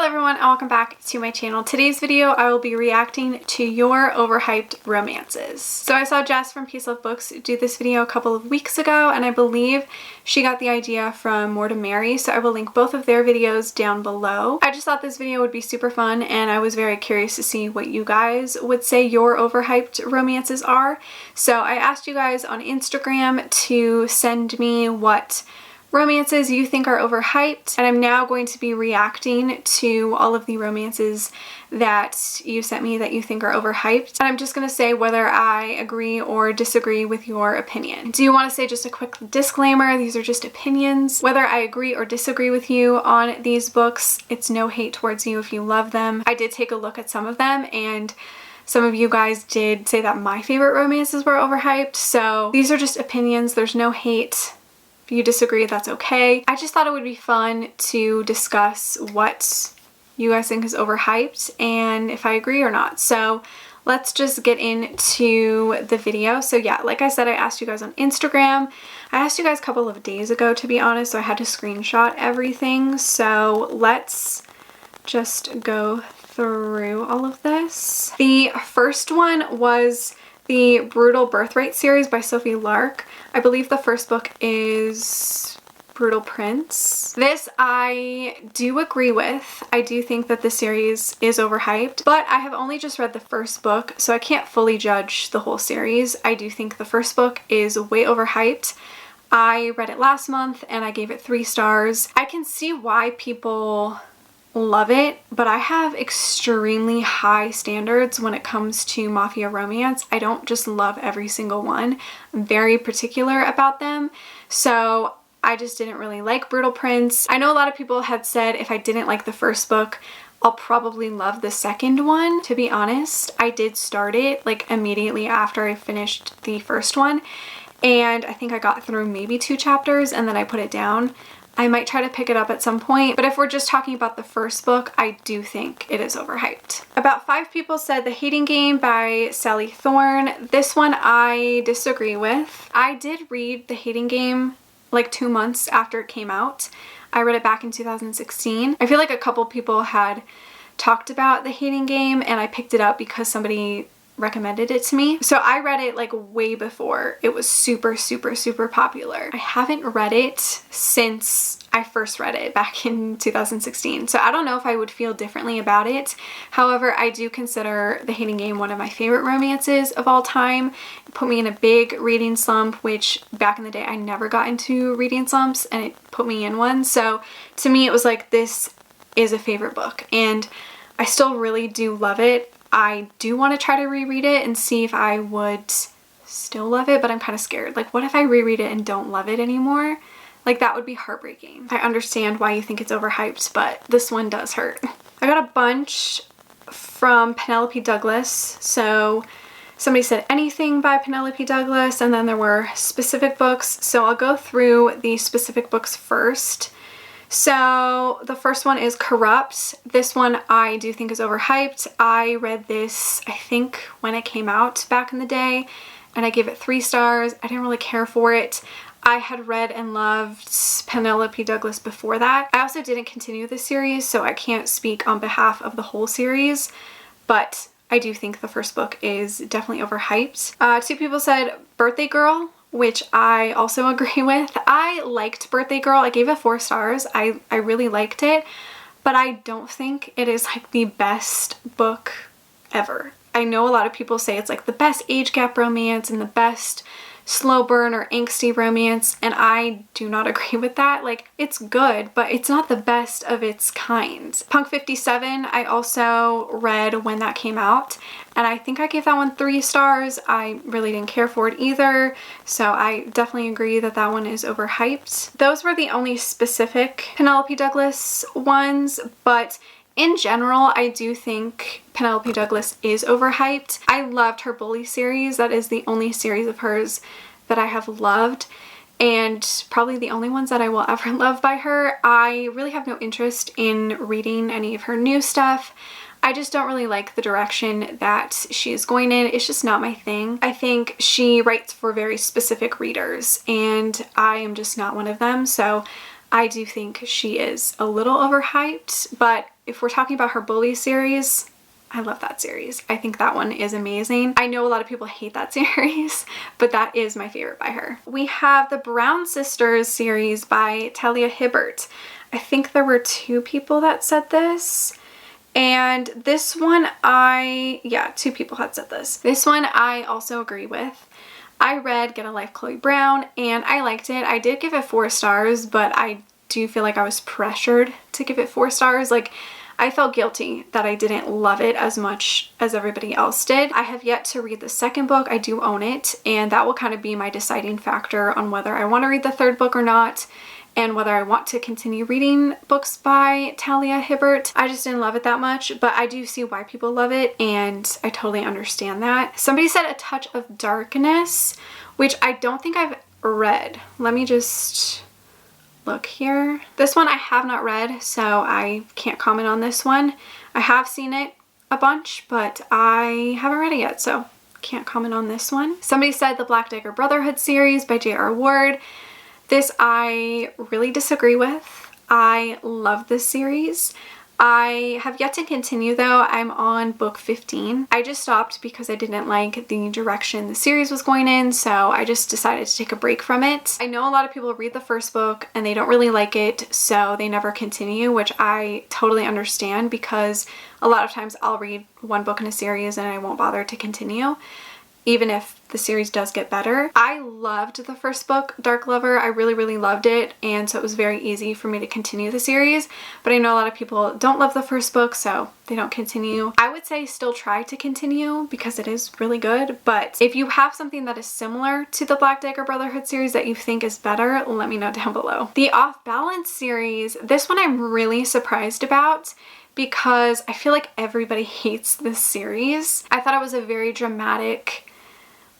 Hello everyone and welcome back to my channel. Today's video I will be reacting to your overhyped romances. So I saw Jess from Peace Love Books do this video a couple of weeks ago and I believe she got the idea from More to Mary, so I will link both of their videos down below. I just thought this video would be super fun and I was very curious to see what you guys would say your overhyped romances are. So I asked you guys on Instagram to send me what romances you think are overhyped, and I'm now going to be reacting to all of the romances that you sent me that you think are overhyped, and I'm just going to say whether I agree or disagree with your opinion. Do you want to say just a quick disclaimer? These are just opinions. Whether I agree or disagree with you on these books, it's no hate towards you if you love them. I did take a look at some of them and some of you guys did say that my favorite romances were overhyped, so these are just opinions. There's no hate. If you disagree, that's okay. I just thought it would be fun to discuss what you guys think is overhyped and if I agree or not. So let's just get into the video. So yeah, like I said, I asked you guys on Instagram. I asked you guys a couple of days ago, to be honest, so I had to screenshot everything. So let's just go through all of this. The first one was the Brutal Birthright series by Sophie Lark. I believe the first book is Brutal Prince. This I do agree with. I do think that the series is overhyped, but I have only just read the first book, so I can't fully judge the whole series. I do think the first book is way overhyped. I read it last month and I gave it 3 stars. I can see why people love it, but I have extremely high standards when it comes to mafia romance. I don't just love every single one. I'm very particular about them. So I just didn't really like Brutal Prince. I know a lot of people had said if I didn't like the first book, I'll probably love the second one. To be honest, I did start it like immediately after I finished the first one, and I think I got through maybe 2 chapters and then I put it down. I might try to pick it up at some point, but if we're just talking about the first book, I do think it is overhyped. About 5 people said The Hating Game by Sally Thorne. This one I disagree with. I did read The Hating Game like 2 months after it came out. I read it back in 2016. I feel like a couple people had talked about The Hating Game and I picked it up because somebody recommended it to me. So I read it like way before it was super popular. I haven't read it since I first read it back in 2016. So I don't know if I would feel differently about it. However, I do consider The Hating Game one of my favorite romances of all time. It put me in a big reading slump, which back in the day I never got into reading slumps, and it put me in one. So to me it was like, this is a favorite book and I still really do love it. I do want to try to reread it and see if I would still love it, but I'm kind of scared. Like, what if I reread it and don't love it anymore? Like, that would be heartbreaking. I understand why you think it's overhyped, but this one does hurt. I got a bunch from Penelope Douglas. So somebody said Anything by Penelope Douglas, and then there were specific books. So I'll go through the specific books first. So the first one is Corrupt. This one I do think is overhyped. I read this, I think, when it came out back in the day, and I gave it 3 stars. I didn't really care for it. I had read and loved Penelope Douglas before that. I also didn't continue the series, so I can't speak on behalf of the whole series, but I do think the first book is definitely overhyped. 2 people said Birthday Girl, which I also agree with. I liked Birthday Girl. I gave it 4 stars. I really liked it, but I don't think it is like the best book ever. I know a lot of people say it's like the best age gap romance and the best slow burn or angsty romance, and I do not agree with that. Like, it's good, but it's not the best of its kind. Punk 57 I also read when that came out, and I think I gave that one 3 stars. I really didn't care for it either, so I definitely agree that that one is overhyped. Those were the only specific Penelope Douglas ones, but in general, I do think Penelope Douglas is overhyped. I loved her Bully series. That is the only series of hers that I have loved, and probably the only ones that I will ever love by her. I really have no interest in reading any of her new stuff. I just don't really like the direction that she is going in. It's just not my thing. I think she writes for very specific readers, and I am just not one of them, so I do think she is a little overhyped, but if we're talking about her Bully series, I love that series. I think that one is amazing. I know a lot of people hate that series, but that is my favorite by her. We have the Brown Sisters series by Talia Hibbert. I think there were 2 people that said this. And this one yeah, 2 people had said this. This one I also agree with. I read Get a Life, Chloe Brown, and I liked it. I did give it 4 stars, but I do feel like I was pressured to give it 4 stars. Like, I felt guilty that I didn't love it as much as everybody else did. I have yet to read the 2nd book. I do own it, and that will kind of be my deciding factor on whether I want to read the 3rd book or not, and whether I want to continue reading books by Talia Hibbert. I just didn't love it that much, but I do see why people love it, and I totally understand that. Somebody said A Touch of Darkness, which I don't think I've read. Let me just look here. This one I have not read, so I can't comment on this one. I have seen it a bunch, but I haven't read it yet, so can't comment on this one. Somebody said the Black Dagger Brotherhood series by J.R. Ward. This I really disagree with. I love this series. I have yet to continue though. I'm on book 15. I just stopped because I didn't like the direction the series was going in, so I just decided to take a break from it. I know a lot of people read the 1st book and they don't really like it, so they never continue, which I totally understand because a lot of times I'll read one book in a series and I won't bother to continue, even if the series does get better. I loved the 1st book, Dark Lover. I really, really loved it, and so it was very easy for me to continue the series, but I know a lot of people don't love the 1st book, so they don't continue. I would say still try to continue because it is really good, but if you have something that is similar to the Black Dagger Brotherhood series that you think is better, let me know down below. The Off Balance series, this one I'm really surprised about because I feel like everybody hates this series. I thought it was a very dramatic,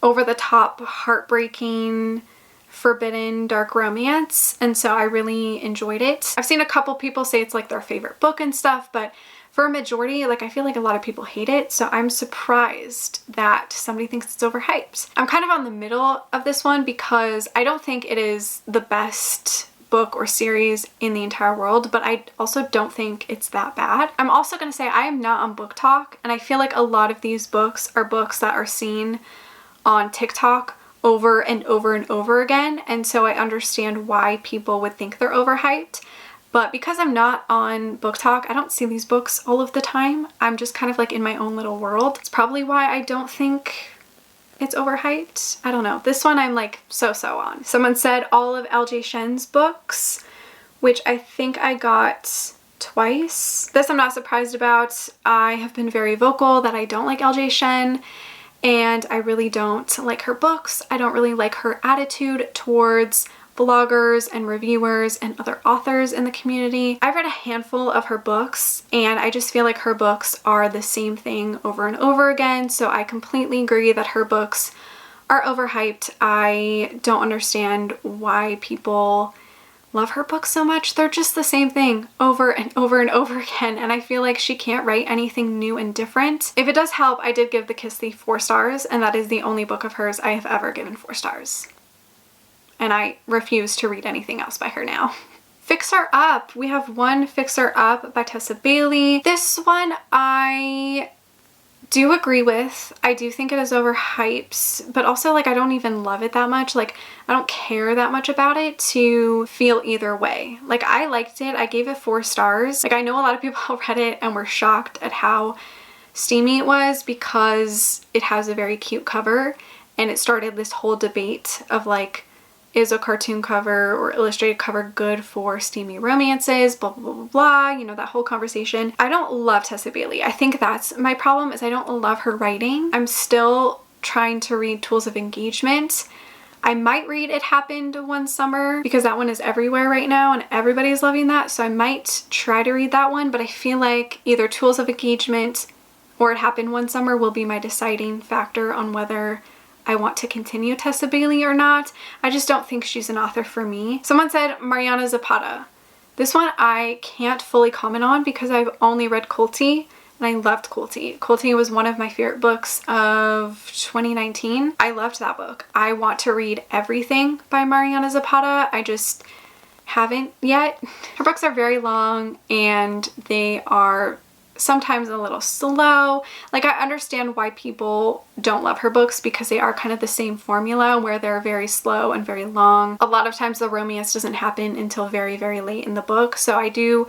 over-the-top, heartbreaking, forbidden dark romance, and so I really enjoyed it. I've seen a couple people say it's like their favorite book and stuff, but for a majority, like, I feel like a lot of people hate it, so I'm surprised that somebody thinks it's overhyped. I'm kind of on the middle of this one because I don't think it is the best book or series in the entire world, but I also don't think it's that bad. I'm also going to say I am not on Book Talk, and I feel like a lot of these books are books that are seen on TikTok over and over and over again, and so I understand why people would think they're overhyped. But because I'm not on Book Talk, I don't see these books all of the time. I'm just kind of like in my own little world. It's probably why I don't think it's overhyped. I don't know. This one I'm like so on. Someone said all of LJ Shen's books, which I think I got twice. This I'm not surprised about. I have been very vocal that I don't like LJ Shen, and I really don't like her books. I don't really like her attitude towards bloggers and reviewers and other authors in the community. I've read a handful of her books, and I just feel like her books are the same thing over and over again, so I completely agree that her books are overhyped. I don't understand why people love her books so much. They're just the same thing over and over and over again, and I feel like she can't write anything new and different. If it does help, I did give The Kiss Thief 4 stars, and that is the only book of hers I have ever given 4 stars. And I refuse to read anything else by her now. Fixer Up. We have one Fixer Up by Tessa Bailey. This one I do agree with. I do think it is overhyped, but also like I don't even love it that much. Like I don't care that much about it to feel either way. Like I liked it. I gave it 4 stars. Like I know a lot of people read it and were shocked at how steamy it was because it has a very cute cover, and it started this whole debate of like, is a cartoon cover or illustrated cover good for steamy romances, blah, blah, blah, blah, blah, you know, that whole conversation. I don't love Tessa Bailey. I think that's my problem, is I don't love her writing. I'm still trying to read Tools of Engagement. I might read It Happened One Summer because that one is everywhere right now and everybody's loving that, so I might try to read that one, but I feel like either Tools of Engagement or It Happened One Summer will be my deciding factor on whether I want to continue Tessa Bailey or not. I just don't think she's an author for me. Someone said Mariana Zapata. This one I can't fully comment on because I've only read Kulti, and I loved Kulti. Kulti was one of my favorite books of 2019. I loved that book. I want to read everything by Mariana Zapata. I just haven't yet. Her books are very long and they are sometimes a little slow. Like, I understand why people don't love her books because they are kind of the same formula where they're very slow and very long. A lot of times the romance doesn't happen until very, very late in the book. So I do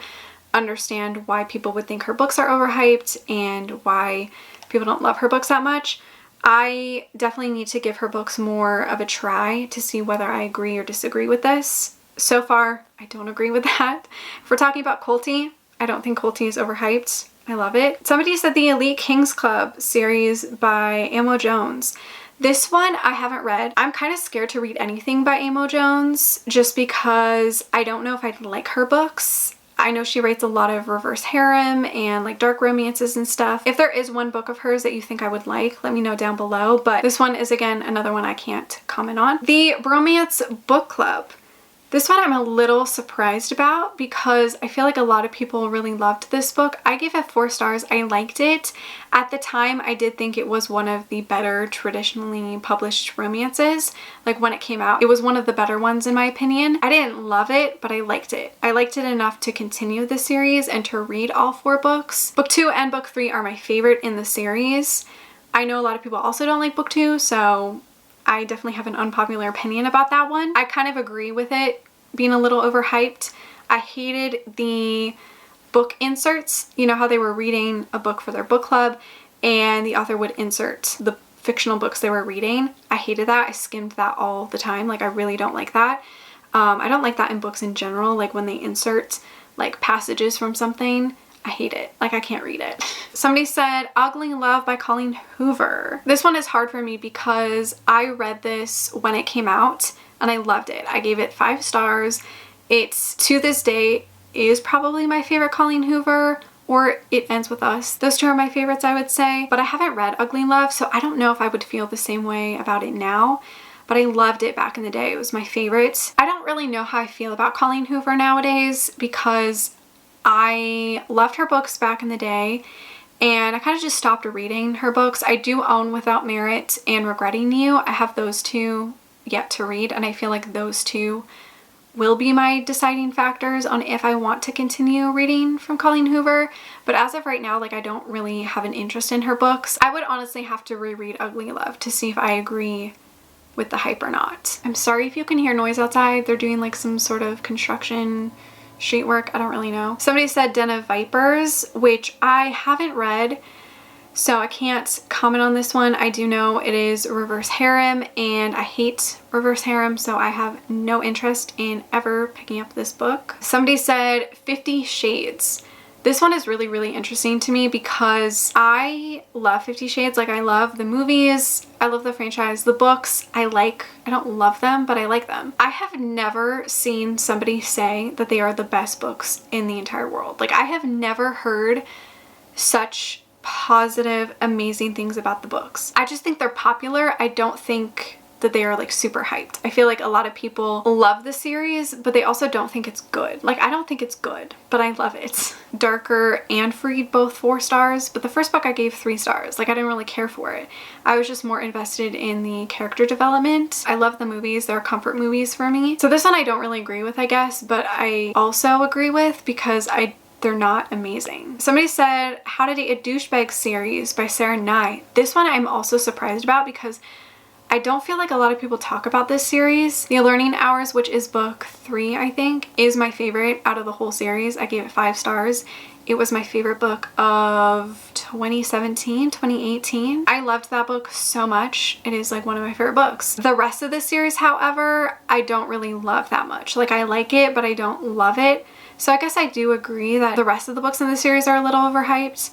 understand why people would think her books are overhyped and why people don't love her books that much. I definitely need to give her books more of a try to see whether I agree or disagree with this. So far, I don't agree with that. If we're talking about Colty, I don't think Colty is overhyped. I love it. Somebody said the Elite Kings Club series by Amo Jones. This one I haven't read. I'm kind of scared to read anything by Amo Jones just because I don't know if I'd like her books. I know she writes a lot of reverse harem and like dark romances and stuff. If there is one book of hers that you think I would like, let me know down below. But this one is, again, another one I can't comment on. The Bromance Book Club. This one I'm a little surprised about because I feel like a lot of people really loved this book. I gave it 4 stars. I liked it. At the time, I did think it was one of the better traditionally published romances. Like, when it came out, it was one of the better ones in my opinion. I didn't love it, but I liked it. I liked it enough to continue the series and to read all 4 books. Book 2 and book 3 are my favorite in the series. I know a lot of people also don't like book 2, so I definitely have an unpopular opinion about that one. I kind of agree with it being a little overhyped. I hated the book inserts. You know how they were reading a book for their book club and the author would insert the fictional books they were reading. I hated that. I skimmed that all the time. Like, I really don't like that. I don't like that in books in general. Like, when they insert like passages from something, I hate it. Like, I can't read it. Somebody said Ugly Love by Colleen Hoover. This one is hard for me because I read this when it came out and I loved it. I gave it 5 stars. It's, to this day, is probably my favorite Colleen Hoover, or It Ends With Us. Those 2 are my favorites, I would say. But I haven't read Ugly Love, so I don't know if I would feel the same way about it now. But I loved it back in the day. It was my favorite. I don't really know how I feel about Colleen Hoover nowadays because I loved her books back in the day and I kind of just stopped reading her books. I do own Without Merit and Regretting You. I have those 2 yet to read, and I feel like those 2 will be my deciding factors on if I want to continue reading from Colleen Hoover. But as of right now, like, I don't really have an interest in her books. I would honestly have to reread Ugly Love to see if I agree with the hype or not. I'm sorry if you can hear noise outside. They're doing like some sort of construction street work. I don't really know. Somebody said Den of Vipers, which I haven't read, so I can't comment on this one. I do know it is reverse harem and I hate reverse harem, so I have no interest in ever picking up this book. Somebody said 50 Shades. This one is really, really interesting to me because I love 50 Shades. Like, I love the movies, I love the franchise, the books I don't love them, but I like them. I have never seen somebody say that they are the best books in the entire world. Like, I have never heard such positive, amazing things about the books. I just think they're popular. I don't think that they are like super hyped. I feel like a lot of people love the series, but they also don't think it's good. Like, I don't think it's good, but I love it. Darker and Freed, both 4 stars, but the first book I gave 3 stars. Like, I didn't really care for it. I was just more invested in the character development. I love the movies. They're comfort movies for me. So this one I don't really agree with, I guess, but I also agree with because they're not amazing. Somebody said How to Date a Douchebag series by Sarah Nye. This one I'm also surprised about because I don't feel like a lot of people talk about this series. The Learning Hours, which is book 3, I think, is my favorite out of the whole series. I gave it 5 stars. It was my favorite book of 2017, 2018. I loved that book so much. It is like one of my favorite books. The rest of the series, however, I don't really love that much. Like, I like it, but I don't love it. So I guess I do agree that the rest of the books in the series are a little overhyped,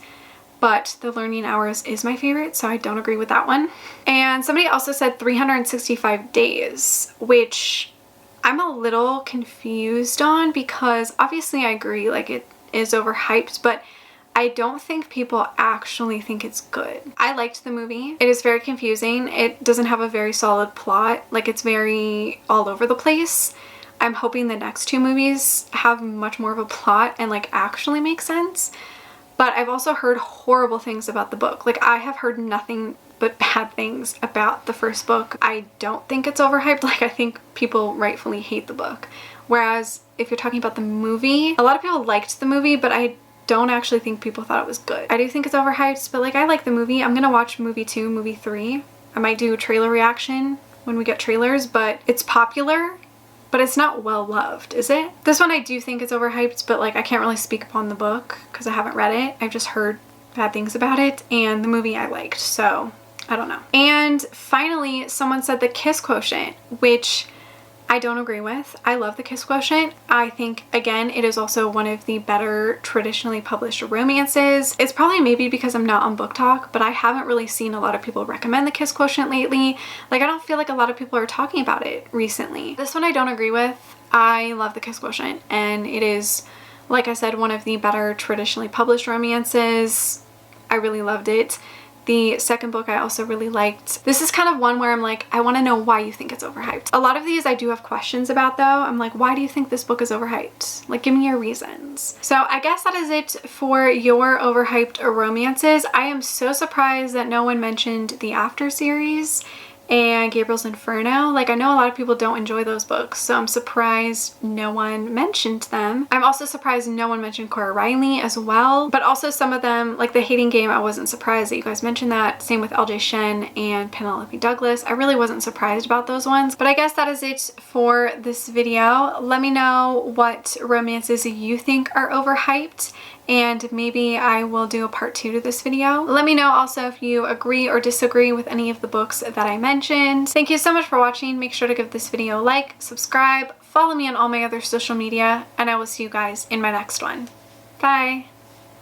but The Learning Hours is my favorite, so I don't agree with that one. And somebody also said 365 Days, which I'm a little confused on because obviously I agree, like, it is overhyped, but I don't think people actually think it's good. I liked the movie. It is very confusing. It doesn't have a very solid plot. Like, it's very all over the place. I'm hoping the next 2 movies have much more of a plot and like actually make sense. but I've also heard horrible things about the book. Like, I have heard nothing but bad things about the first book. I don't think it's overhyped. Like, I think people rightfully hate the book. Whereas if you're talking about the movie, a lot of people liked the movie, but I don't actually think people thought it was good. I do think it's overhyped, but like, I like the movie. I'm gonna watch movie 2, movie 3. I might do a trailer reaction when we get trailers, but it's popular, but it's not well loved, is it? This one I do think is overhyped, but like, I can't really speak upon the book because I haven't read it. I've just heard bad things about it, and the movie I liked, so I don't know. And finally, someone said the kiss quotient, which I don't agree with. I love the kiss quotient. I think, again, it is also one of the better traditionally published romances. It's probably maybe because I'm not on Book Talk, but I haven't really seen a lot of people recommend the kiss quotient lately. Like, I don't feel like a lot of people are talking about it recently. This one I don't agree with. I love the kiss quotient, and it is, like I said, one of the better traditionally published romances. I really loved it. The second book I also really liked. This is kind of one where I'm like, I want to know why you think it's overhyped. A lot of these I do have questions about though. I'm like, why do you think this book is overhyped? Like, give me your reasons. So I guess that is it for your overhyped romances. I am so surprised that no one mentioned the After series and Gabriel's Inferno. Like, I know a lot of people don't enjoy those books, so I'm surprised no one mentioned them. I'm also surprised no one mentioned Cora Riley as well, but also some of them, like The Hating Game, I wasn't surprised that you guys mentioned that. Same with LJ Shen and Penelope Douglas. I really wasn't surprised about those ones, but I guess that is it for this video. Let me know what romances you think are overhyped, and maybe I will do a part 2 to this video. Let me know also if you agree or disagree with any of the books that I mentioned. Thank you so much for watching. Make sure to give this video a like, subscribe, follow me on all my other social media, and I will see you guys in my next one. Bye!